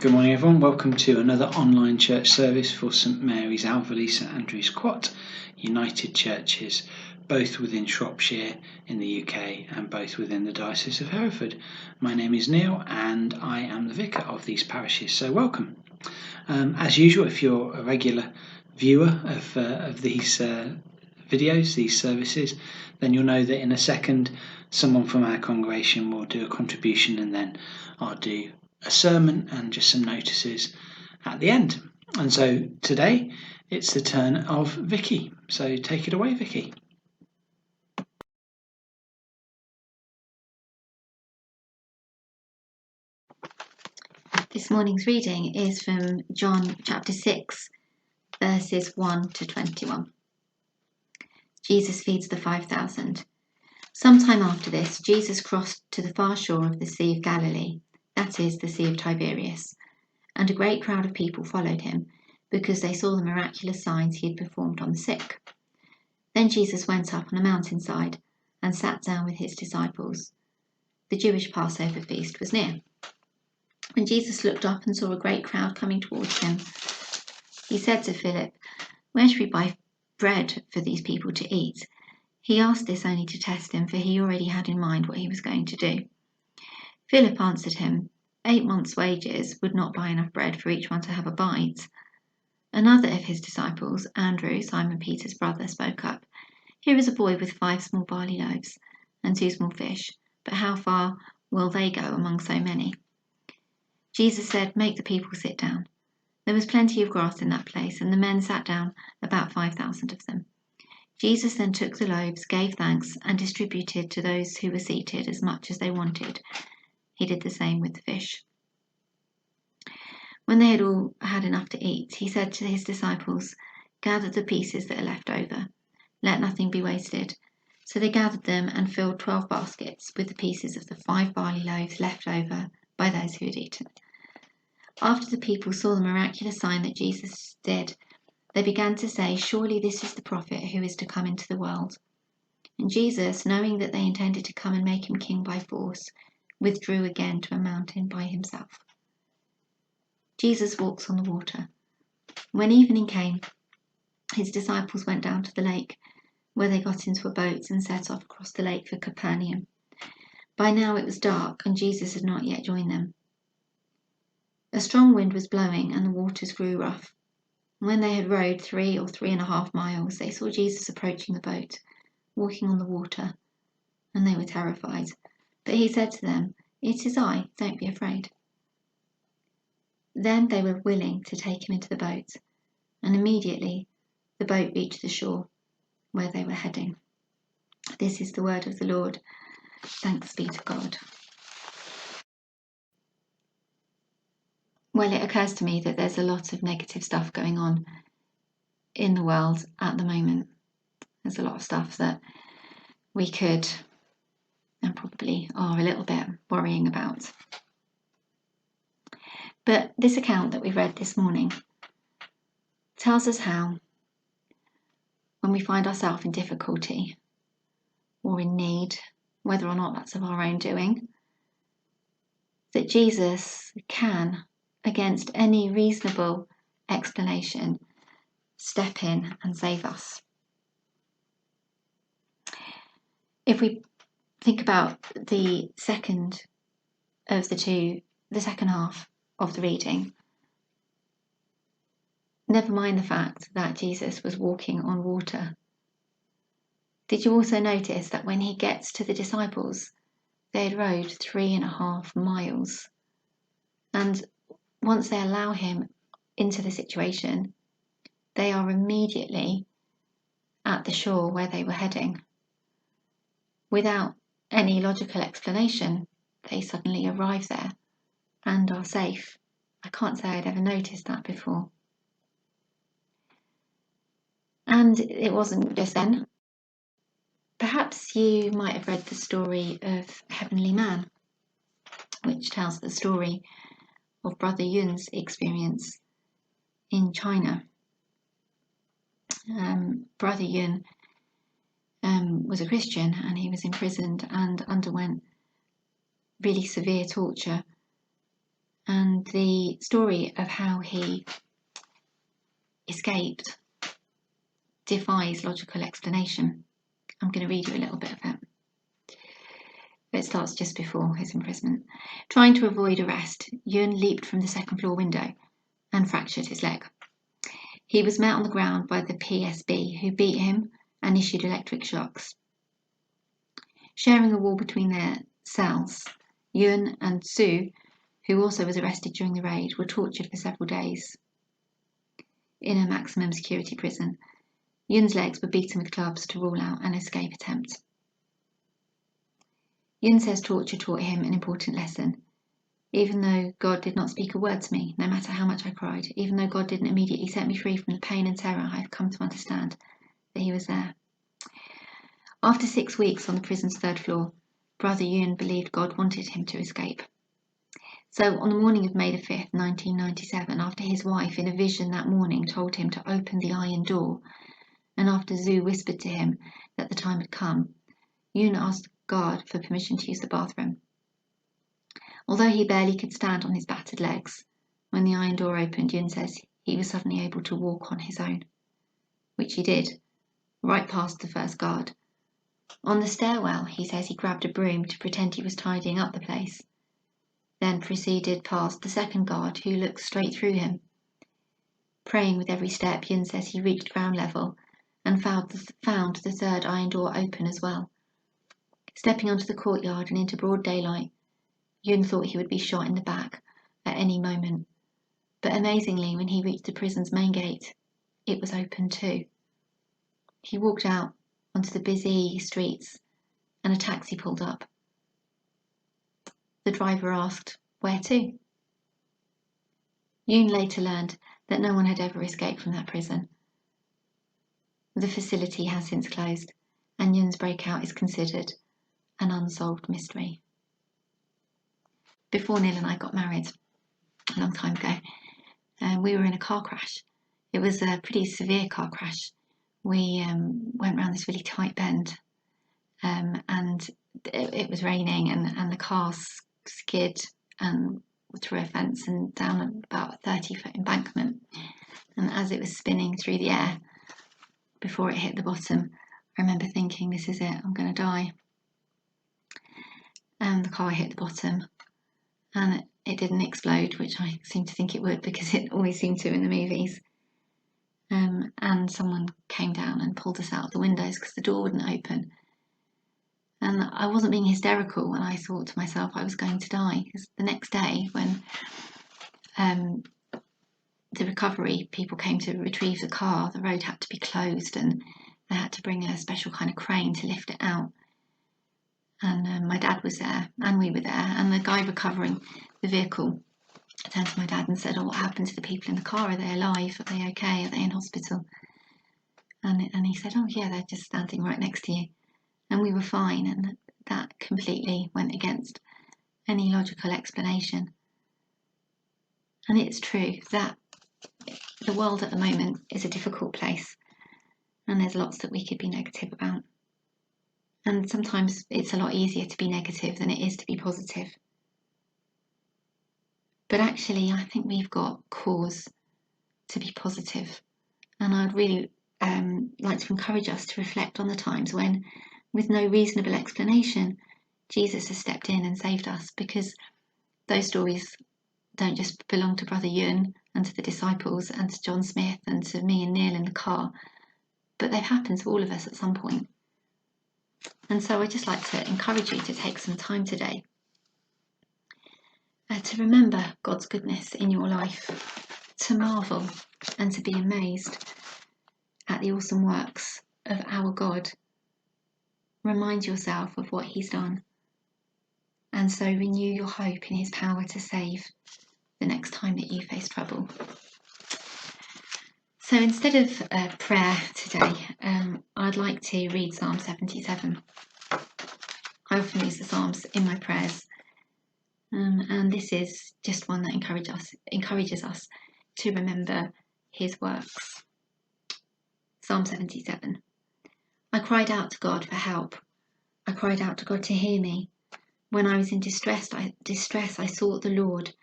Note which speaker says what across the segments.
Speaker 1: Good morning everyone, welcome to another online church service for St Mary's Alveley, St Andrew's Quatt United Churches, both within Shropshire in the UK and both within the Diocese of Hereford. My name is Neil and I am the vicar of these parishes, so welcome. As usual, if you're a regular viewer of these videos, these services, then you'll know that in a second someone from our congregation will do a contribution and then I'll do a sermon and just some notices at the end. And so today it's the turn of Vicky. So take it away, Vicky.
Speaker 2: This morning's reading is from John chapter 6, verses 1 to 21. Jesus feeds the 5,000. Sometime after this, Jesus crossed to the far shore of the Sea of Galilee, that is, the Sea of Tiberias, and a great crowd of people followed him, because they saw the miraculous signs he had performed on the sick. Then Jesus went up on a mountainside and sat down with his disciples. The Jewish Passover feast was near. When Jesus looked up and saw a great crowd coming towards him, he said to Philip, "Where should we buy bread for these people to eat?" He asked this only to test him, for he already had in mind what he was going to do. Philip answered him, 8 months' wages would not buy enough bread for each one to have a bite. Another of his disciples, Andrew, Simon Peter's brother, spoke up. "Here is a boy with 5 small barley loaves and 2 small fish, but how far will they go among so many?" Jesus said, "Make the people sit down." There was plenty of grass in that place, and the men sat down, about 5,000 of them. Jesus then took the loaves, gave thanks, and distributed to those who were seated as much as they wanted. He did the same with the fish. When they had all had enough to eat, he said to his disciples, "Gather the pieces that are left over. Let nothing be wasted." So they gathered them and filled 12 baskets with the pieces of the 5 barley loaves left over by those who had eaten. After the people saw the miraculous sign that Jesus did, they began to say, "Surely this is the prophet who is to come into the world." And Jesus, knowing that they intended to come and make him king by force, withdrew again to a mountain by himself. Jesus walks on the water. When evening came, his disciples went down to the lake, where they got into a boat and set off across the lake for Capernaum. By now it was dark, and Jesus had not yet joined them. A strong wind was blowing, and the waters grew rough. When they had rowed 3 or 3.5 miles, they saw Jesus approaching the boat, walking on the water, and they were terrified. But he said to them, "It is I, don't be afraid." Then they were willing to take him into the boat, and immediately the boat reached the shore where they were heading. This is the word of the Lord. Thanks be to God. Well, it occurs to me that there's a lot of negative stuff going on in the world at the moment. There's a lot of stuff that we could and probably are a little bit worrying about. But this account that we read this morning tells us how, when we find ourselves in difficulty or in need, whether or not that's of our own doing, that Jesus can, against any reasonable explanation, step in and save us. If we think about the second half of the reading, never mind the fact that Jesus was walking on water. Did you also notice that when he gets to the disciples, they had rowed 3.5 miles? And once they allow him into the situation, they are immediately at the shore where they were heading. Without any logical explanation, they suddenly arrive there and are safe. I can't say I'd ever noticed that before. And it wasn't just then. Perhaps you might have read the story of Heavenly Man, which tells the story of Brother Yun's experience in China. Brother Yun was a Christian, and he was imprisoned and underwent really severe torture And the story of how he escaped defies logical explanation. I'm going to read you a little bit of it. It starts just before his imprisonment. Trying to avoid arrest, Yun leaped from the second-floor window and fractured his leg. He was met on the ground by the PSB, who beat him and issued electric shocks. Sharing a wall between their cells, Yun and Sue, who also was arrested during the raid, were tortured for several days in a maximum security prison. Yun's legs were beaten with clubs to rule out an escape attempt. Yun says torture taught him an important lesson. Even though God did not speak a word to me, no matter how much I cried, even though God didn't immediately set me free from the pain and terror, I have come to understand that he was there. After 6 weeks on the prison's third floor, Brother Yun believed God wanted him to escape. So on the morning of May the 5th, 1997, after his wife in a vision that morning told him to open the iron door, and after Zhu whispered to him that the time had come, Yun asked God for permission to use the bathroom. Although he barely could stand on his battered legs, when the iron door opened, Yun says he was suddenly able to walk on his own, which he did, right past the first guard. On the stairwell, he says he grabbed a broom to pretend he was tidying up the place, then proceeded past the second guard, who looked straight through him. Praying with every step, Yun says he reached ground level and found the third iron door open as well. Stepping onto the courtyard and into broad daylight, Yun thought he would be shot in the back at any moment. But amazingly, when he reached the prison's main gate, it was open too. He walked out onto the busy streets and a taxi pulled up. The driver asked, "Where to?" Yun later learned that no one had ever escaped from that prison. The facility has since closed, and Yun's breakout is considered an unsolved mystery. Before Neil and I got married, a long time ago, we were in a car crash. It was a pretty severe car crash. We went round this really tight bend, and it was raining, and the car skid and through a fence and down about a 30-foot embankment. And as it was spinning through the air, before it hit the bottom, I remember thinking, this is it, I'm going to die. And the car hit the bottom, and it didn't explode, which I seem to think it would, because it always seemed to in the movies. And someone came down and pulled us out of the windows because the door wouldn't open. And I wasn't being hysterical when I thought to myself I was going to die, because the next day when the recovery people came to retrieve the car, the road had to be closed and they had to bring a special kind of crane to lift it out. And my dad was there, and we were there, and the guy recovering the vehicle turned to my dad and said, "Oh, what happened to the people in the car? Are they alive? Are they okay? Are they in hospital?" And he said, "Oh yeah, they're just standing right next to you." And we were fine, and that completely went against any logical explanation. And it's true that the world at the moment is a difficult place, and there's lots that we could be negative about. And sometimes it's a lot easier to be negative than it is to be positive. But actually, I think we've got cause to be positive. And I'd really like to encourage us to reflect on the times when, with no reasonable explanation, Jesus has stepped in and saved us, because those stories don't just belong to Brother Yun and to the disciples and to John Smith and to me and Neil in the car, but they've happened to all of us at some point. And so I'd just like to encourage you to take some time today to remember God's goodness in your life, to marvel and to be amazed at the awesome works of our God. Remind yourself of what he's done, and so renew your hope in his power to save the next time that you face trouble. So instead of prayer today, I'd like to read Psalm 77. I often use the Psalms in my prayers, and this is just one that encourages us to remember his works. Psalm 77. I cried out to God for help. I cried out to God to hear me. When I was in distress, I sought the Lord.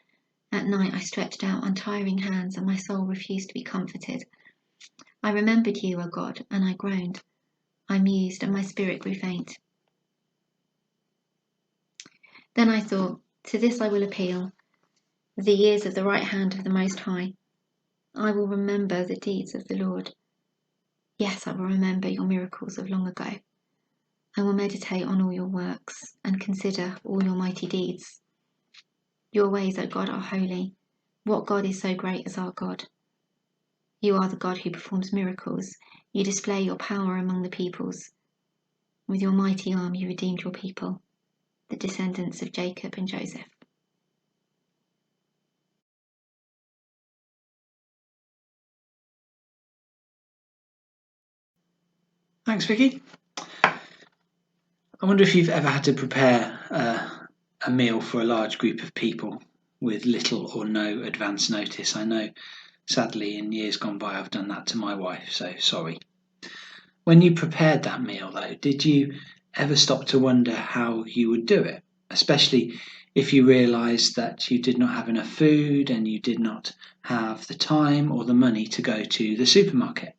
Speaker 2: At night I stretched out untiring hands, and my soul refused to be comforted. I remembered you, O God, and I groaned. I mused, and my spirit grew faint. Then I thought, to this I will appeal, the years of the right hand of the Most High. I will remember the deeds of the Lord. Yes, I will remember your miracles of long ago. I will meditate on all your works and consider all your mighty deeds. Your ways, O God, are holy. What God is so great as our God? You are the God who performs miracles. You display your power among the peoples. With your mighty arm you redeemed your people, the descendants of Jacob and Joseph.
Speaker 1: Thanks, Vicky. I wonder if you've ever had to prepare a meal for a large group of people with little or no advance notice. I know, sadly, in years gone by, I've done that to my wife, so sorry. When you prepared that meal, though, did you ever stop to wonder how you would do it? Especially if you realised that you did not have enough food and you did not have the time or the money to go to the supermarket.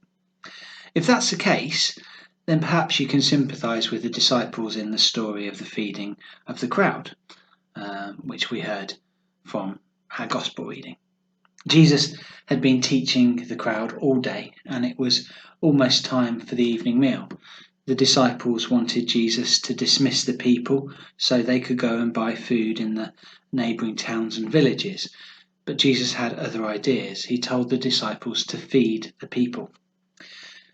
Speaker 1: If that's the case, then perhaps you can sympathise with the disciples in the story of the feeding of the crowd, which we heard from our Gospel reading. Jesus had been teaching the crowd all day, and it was almost time for the evening meal. The disciples wanted Jesus to dismiss the people so they could go and buy food in the neighbouring towns and villages. But Jesus had other ideas. He told the disciples to feed the people.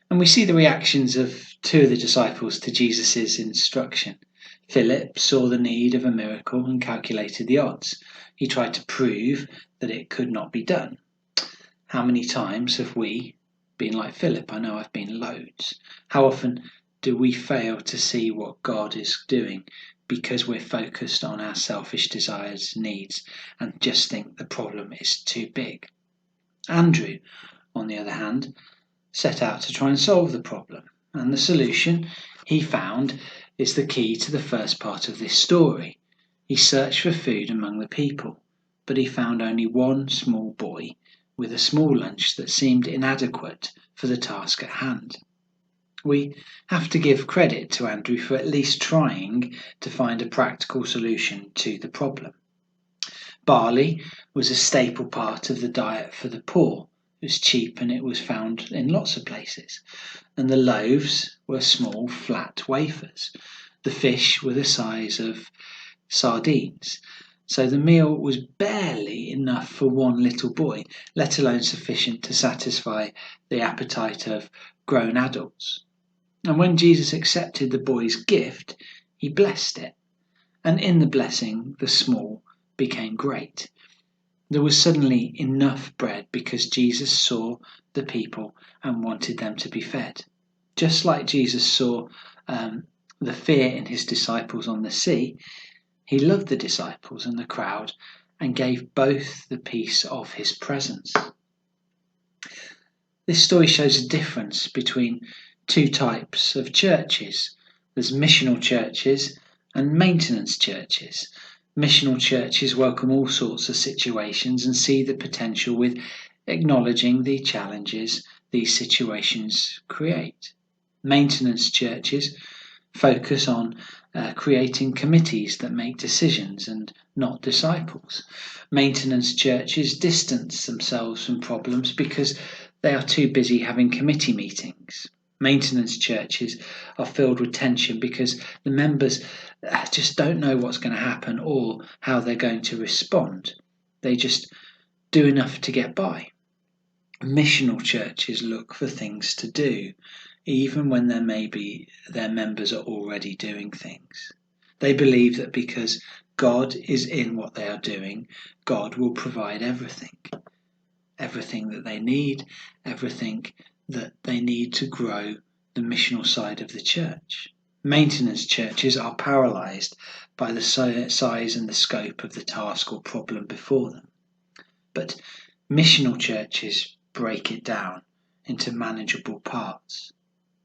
Speaker 1: And we see the reactions of two of the disciples to Jesus' instruction. Philip saw the need of a miracle and calculated the odds. He tried to prove that it could not be done. How many times have we been like Philip? I know I've been loads. How often do we fail to see what God is doing because we're focused on our selfish desires, needs, and just think the problem is too big? Andrew, on the other hand, set out to try and solve the problem, and the solution he found is the key to the first part of this story. He searched for food among the people, but he found only one small boy with a small lunch that seemed inadequate for the task at hand. We have to give credit to Andrew for at least trying to find a practical solution to the problem. Barley was a staple part of the diet for the poor. It was cheap and it was found in lots of places. And the loaves were small, flat wafers. The fish were the size of sardines. So the meal was barely enough for one little boy, let alone sufficient to satisfy the appetite of grown adults. And when Jesus accepted the boy's gift, he blessed it. And in the blessing, the small became great. There was suddenly enough bread because Jesus saw the people and wanted them to be fed. Just like Jesus saw the fear in his disciples on the sea, he loved the disciples and the crowd and gave both the peace of his presence. This story shows a difference between two types of churches. There's missional churches and maintenance churches. Missional churches welcome all sorts of situations and see the potential with acknowledging the challenges these situations create. Maintenance churches focus on creating committees that make decisions and not disciples. Maintenance churches distance themselves from problems because they are too busy having committee meetings. Maintenance churches are filled with tension because the members just don't know what's going to happen or how they're going to respond. They just do enough to get by. Missional churches look for things to do, even when their members are already doing things. They believe that because God is in what they are doing, God will provide everything that they need, everything that they need to grow the missional side of the church. Maintenance churches are paralysed by the size and the scope of the task or problem before them. But missional churches break it down into manageable parts.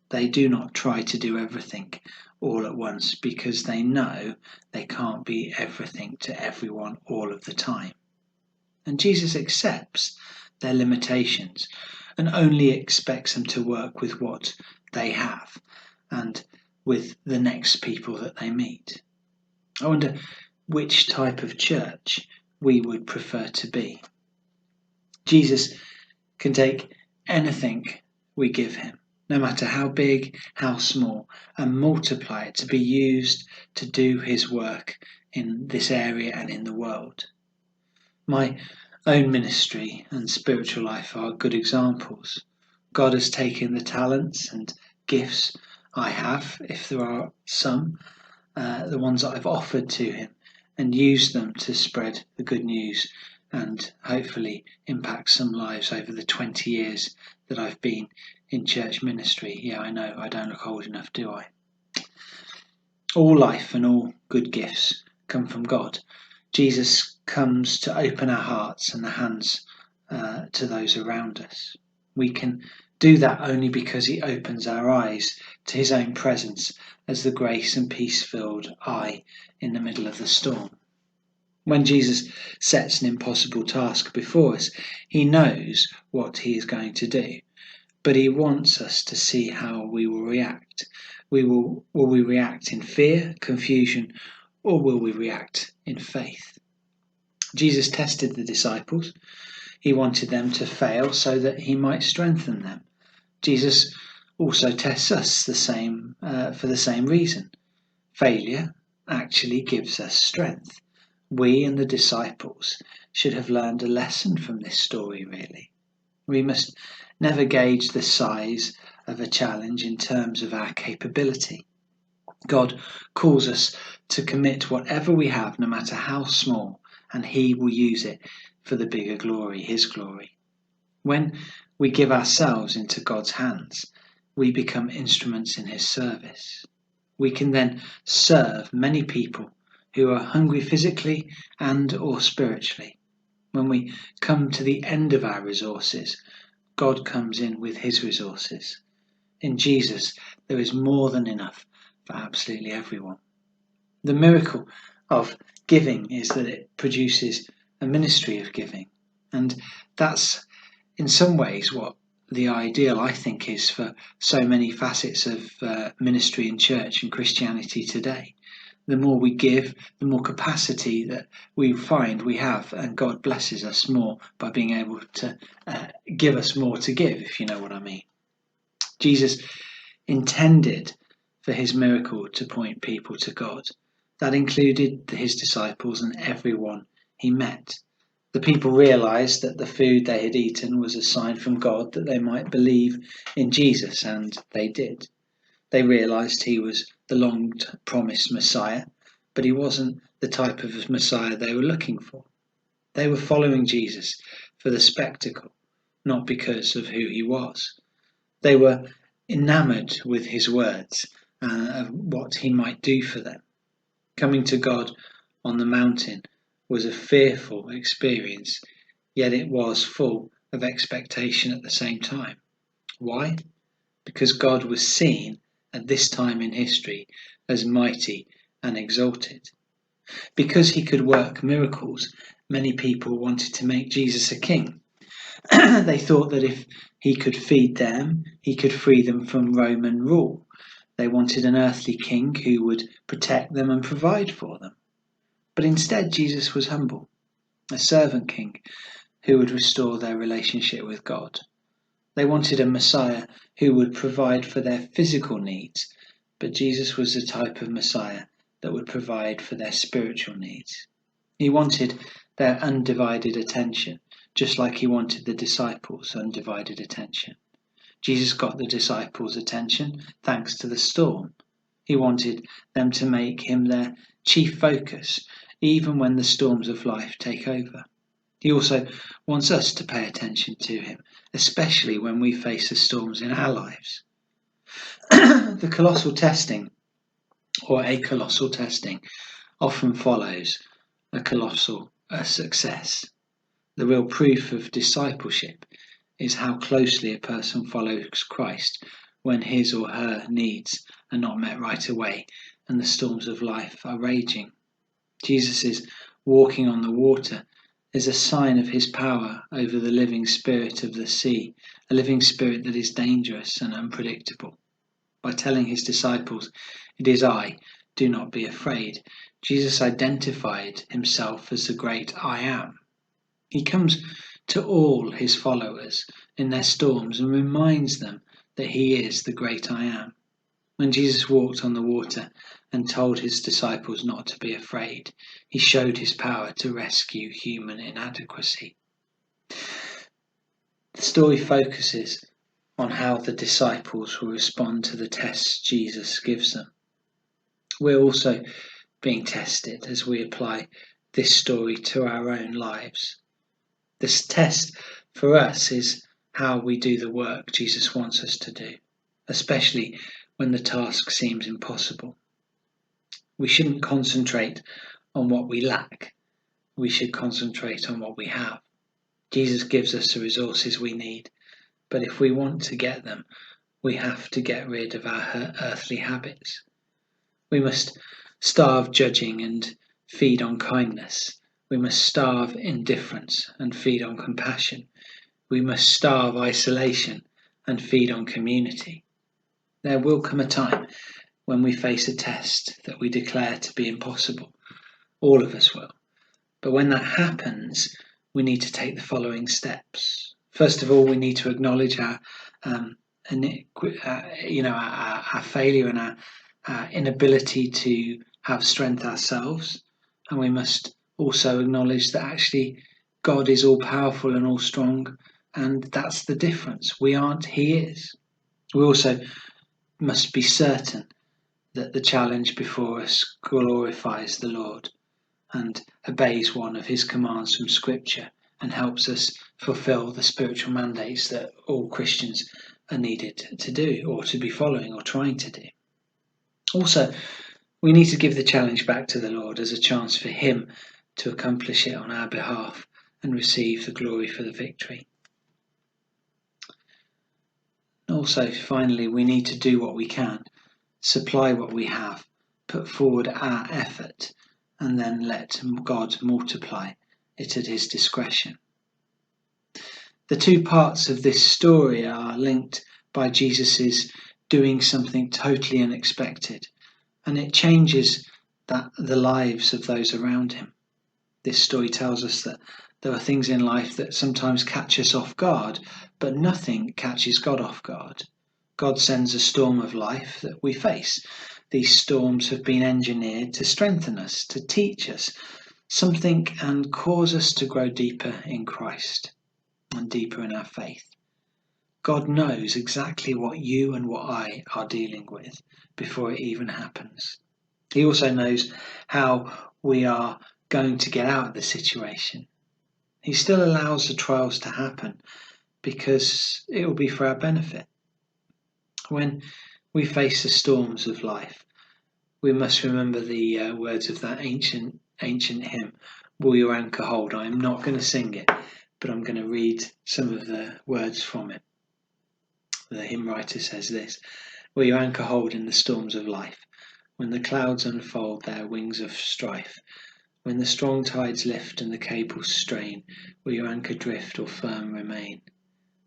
Speaker 1: They do not try to do everything all at once because they know they can't be everything to everyone all of the time. And Jesus accepts their limitations and only expects them to work with what they have and with the next people that they meet. I wonder which type of church we would prefer to be. Jesus can take anything we give him, no matter how big, how small, and multiply it to be used to do his work in this area and in the world. My own ministry and spiritual life are good examples. God has taken the talents and gifts I have, if there are some, the ones that I've offered to him, and used them to spread the good news and hopefully impact some lives over the 20 years that I've been in church ministry. Yeah, I know, I don't look old enough, do I? All life and all good gifts come from God. Jesus comes to open our hearts and the hands to those around us. We can do that only because he opens our eyes to his own presence as the grace and peace-filled eye in the middle of the storm. When Jesus sets an impossible task before us, he knows what he is going to do, but he wants us to see how we will react. Will we react in fear, confusion, or will we react in faith? Jesus tested the disciples. He wanted them to fail so that he might strengthen them. Jesus also tests us for the same reason. Failure actually gives us strength. We and the disciples should have learned a lesson from this story, really. We must never gauge the size of a challenge in terms of our capability. God calls us to commit whatever we have, no matter how small, and he will use it for the bigger glory, his glory. When we give ourselves into God's hands, we become instruments in his service. We can then serve many people who are hungry physically and or spiritually. When we come to the end of our resources, God comes in with his resources. In Jesus, there is more than enough for absolutely everyone. The miracle of giving is that it produces a ministry of giving. And that's in some ways what the ideal, I think, is for so many facets of ministry in church and Christianity today. The more we give, the more capacity that we find we have, and God blesses us more by being able to give us more to give, if you know what I mean. Jesus intended for his miracle to point people to God. That included his disciples and everyone he met. The people realized that the food they had eaten was a sign from God that they might believe in Jesus, and they did. They realized he was the long-promised Messiah, but he wasn't the type of Messiah they were looking for. They were following Jesus for the spectacle, not because of who he was. They were enamored with his words of what he might do for them. Coming to God on the mountain was a fearful experience, yet it was full of expectation at the same time. Why? Because God was seen at this time in history as mighty and exalted. Because he could work miracles, many people wanted to make Jesus a king. They thought that if he could feed them, he could free them from Roman rule. They wanted an earthly king who would protect them and provide for them. But instead, Jesus was humble, a servant king who would restore their relationship with God. They wanted a Messiah who would provide for their physical needs, but Jesus was the type of Messiah that would provide for their spiritual needs. He wanted their undivided attention, just like he wanted the disciples' undivided attention. Jesus got the disciples' attention thanks to the storm. He wanted them to make him their chief focus, even when the storms of life take over. He also wants us to pay attention to him, especially when we face the storms in our lives. The colossal testing, or a colossal testing, often follows a colossal success. The real proof of discipleship is how closely a person follows Christ when his or her needs are not met right away and the storms of life are raging. Jesus' walking on the water is a sign of his power over the living spirit of the sea, a living spirit that is dangerous and unpredictable. By telling his disciples, "It is I, do not be afraid," Jesus identified himself as the great I am. He comes to all his followers in their storms and reminds them that he is the great I am. When Jesus walked on the water and told his disciples not to be afraid, he showed his power to rescue human inadequacy. The story focuses on how the disciples will respond to the tests Jesus gives them. We're also being tested as we apply this story to our own lives. This test for us is how we do the work Jesus wants us to do, especially when the task seems impossible. We shouldn't concentrate on what we lack. We should concentrate on what we have. Jesus gives us the resources we need, but if we want to get them, we have to get rid of our earthly habits. We must starve judging and feed on kindness. We must starve indifference and feed on compassion. We must starve isolation and feed on community. There will come a time when we face a test that we declare to be impossible. All of us will. But when that happens, we need to take the following steps. First of all, we need to acknowledge our failure and our inability to have strength ourselves. And we must also acknowledge that actually God is all powerful and all strong, and that's the difference. We aren't, he is. We also must be certain that the challenge before us glorifies the Lord and obeys one of his commands from Scripture and helps us fulfill the spiritual mandates that all Christians are needed to do or to be following or trying to do. Also, we need to give the challenge back to the Lord as a chance for him to accomplish it on our behalf and receive the glory for the victory. Also, finally, we need to do what we can, supply what we have, put forward our effort, and then let God multiply it at his discretion. The two parts of this story are linked by Jesus' doing something totally unexpected, and it changes the lives of those around him. This story tells us that there are things in life that sometimes catch us off guard, but nothing catches God off guard. God sends a storm of life that we face. These storms have been engineered to strengthen us, to teach us something and cause us to grow deeper in Christ and deeper in our faith. God knows exactly what you and what I are dealing with before it even happens. He also knows how we are going to get out of the situation. He still allows the trials to happen because it will be for our benefit. When we face the storms of life, we must remember the words of that ancient hymn, "Will Your Anchor Hold?" I'm not going to sing it, but I'm going to read some of the words from it. The hymn writer says this: "Will your anchor hold in the storms of life, when the clouds unfold their wings of strife? When the strong tides lift and the cables strain, will your anchor drift or firm remain?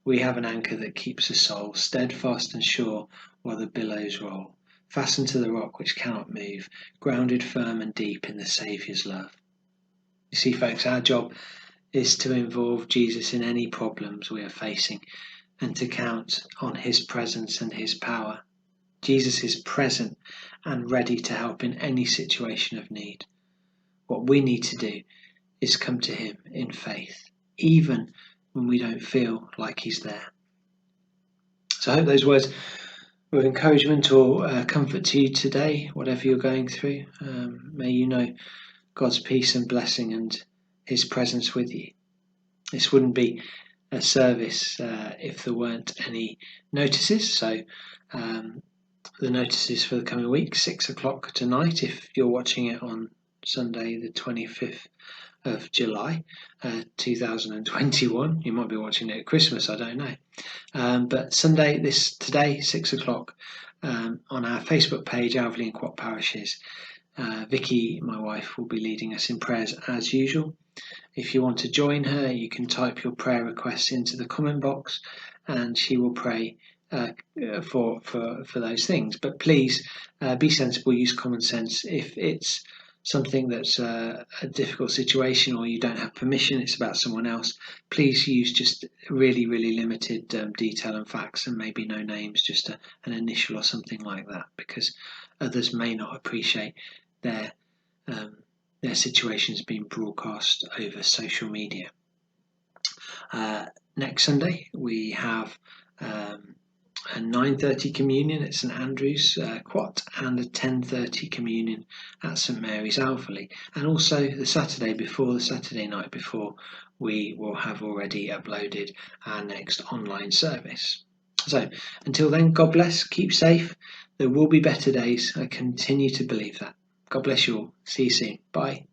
Speaker 1: We have an anchor that keeps the soul steadfast and sure while the billows roll, fastened to the rock which cannot move, grounded firm and deep in the Saviour's love." You see, folks, our job is to involve Jesus in any problems we are facing and to count on his presence and his power. Jesus is present and ready to help in any situation of need. What we need to do is come to him in faith, even when we don't feel like he's there. So I hope those words were encouragement or comfort to you today, whatever you're going through. May you know God's peace and blessing and his presence with you. This wouldn't be a service if there weren't any notices. So the notices for the coming week, 6 o'clock tonight, if you're watching it on Sunday the 25th of July 2021. You might be watching it at Christmas, I don't know. But today, 6 o'clock, on our Facebook page, Alveley and Quatt parishes, Vicky, my wife, will be leading us in prayers as usual. If you want to join her, you can type your prayer requests into the comment box, and she will pray for those things. But please be sensible, use common sense. If it's something that's a difficult situation, or you don't have permission, it's about someone else, please use just really, really limited detail and facts, and maybe no names, just an initial or something like that, because others may not appreciate their situations being broadcast over social media. Next Sunday we have a 9:30 communion at St Andrew's, Quatt, and a 10:30 communion at St Mary's, Alveley. And also the Saturday night before, we will have already uploaded our next online service. So until then, God bless, keep safe. There will be better days. I continue to believe that. God bless you all. See you soon. Bye.